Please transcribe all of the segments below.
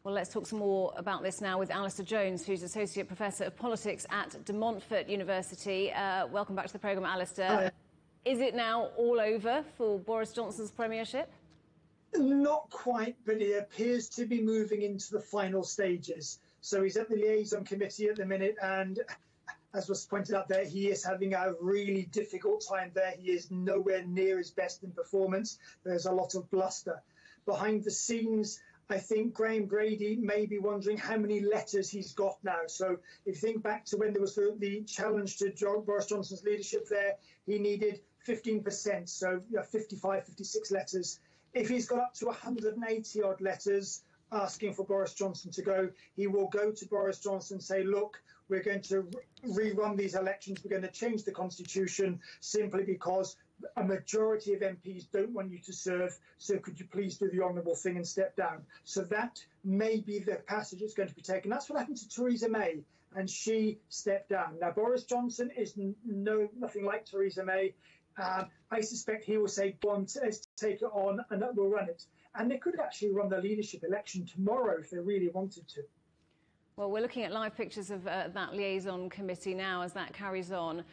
Well, let's talk some more about this now with Alistair Jones, who's Associate Professor of Politics at Montfort University. Welcome back to the programme, Alistair. Hi. Is it now all over for Boris Johnson's premiership? Not quite, but it appears to be moving into the final stages. So he's at the liaison committee at the minute, and as was pointed out there, he is having a really difficult time there. He is nowhere near his best in performance. There's a lot of bluster. Behind the scenes, I think Graham Brady may be wondering how many letters he's got now. So if you think back to when there was the challenge to Boris Johnson's leadership there, he needed 15%, so 55, 56 letters. If he's got up to 180 odd letters asking for Boris Johnson to go, he will go to Boris Johnson and say, look, we're going to rerun these elections, we're going to change the constitution simply because a majority of MPs don't want you to serve, so could you please do the honourable thing and step down? So that may be the passage it's going to be taken. That's what happened to Theresa May, and she stepped down. Now, Boris Johnson is nothing like Theresa May. I suspect he will say, go on, let's take it on and we'll run it. And they could actually run the leadership election tomorrow if they really wanted to. Well, we're looking at live pictures of that liaison committee now as that carries on.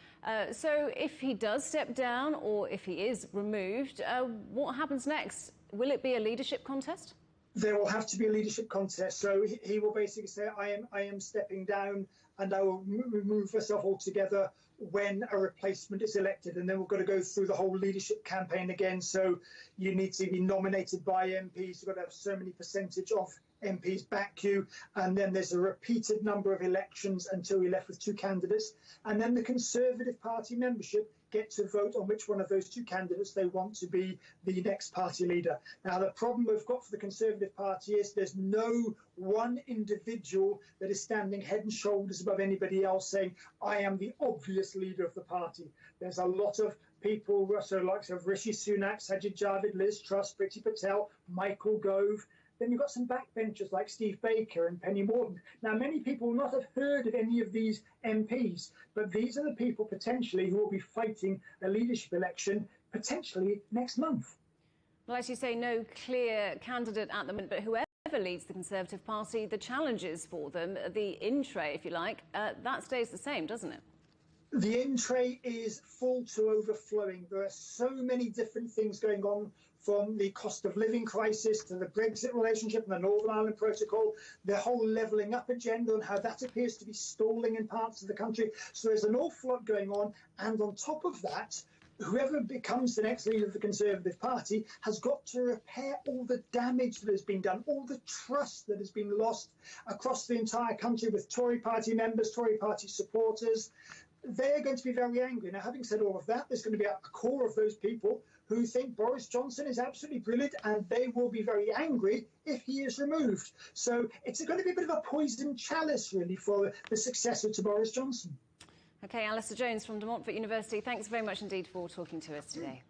So if he does step down or if he is removed, what happens next? Will it be a leadership contest? There will have to be a leadership contest. So he will basically say, I am stepping down and I will remove myself altogether when a replacement is elected. And then we've got to go through the whole leadership campaign again. So you need to be nominated by MPs. You've got to have so many percentage of MPs back you, and then there's a repeated number of elections until you're left with two candidates, and then the Conservative Party membership get to vote on which one of those two candidates they want to be the next party leader. Now, the problem we've got for the Conservative Party is there's no one individual that is standing head and shoulders above anybody else saying, I am the obvious leader of the party. There's a lot of people, so like Rishi Sunak, Sajid Javid, Liz Truss, Priti Patel, Michael Gove. Then you've got some backbenchers like Steve Baker and Penny Morton. Now, many people will not have heard of any of these MPs, but these are the people potentially who will be fighting a leadership election potentially next month. Well, as you say, no clear candidate at the moment, but whoever leads the Conservative Party, the challenges for them, the in-tray, if you like, that stays the same, doesn't it? The in-tray is full to overflowing. There are so many different things going on, from the cost of living crisis to the Brexit relationship and the Northern Ireland Protocol, the whole levelling up agenda and how that appears to be stalling in parts of the country. So there's an awful lot going on. And on top of that, whoever becomes the next leader of the Conservative Party has got to repair all the damage that has been done, all the trust that has been lost across the entire country with Tory party members, Tory party supporters. They're going to be very angry. Now, having said all of that, there's going to be a core of those people who think Boris Johnson is absolutely brilliant, and they will be very angry if he is removed. So it's going to be a bit of a poisoned chalice, really, for the successor to Boris Johnson. OK, Alistair Jones from Montfort University, thanks very much indeed for talking to us today.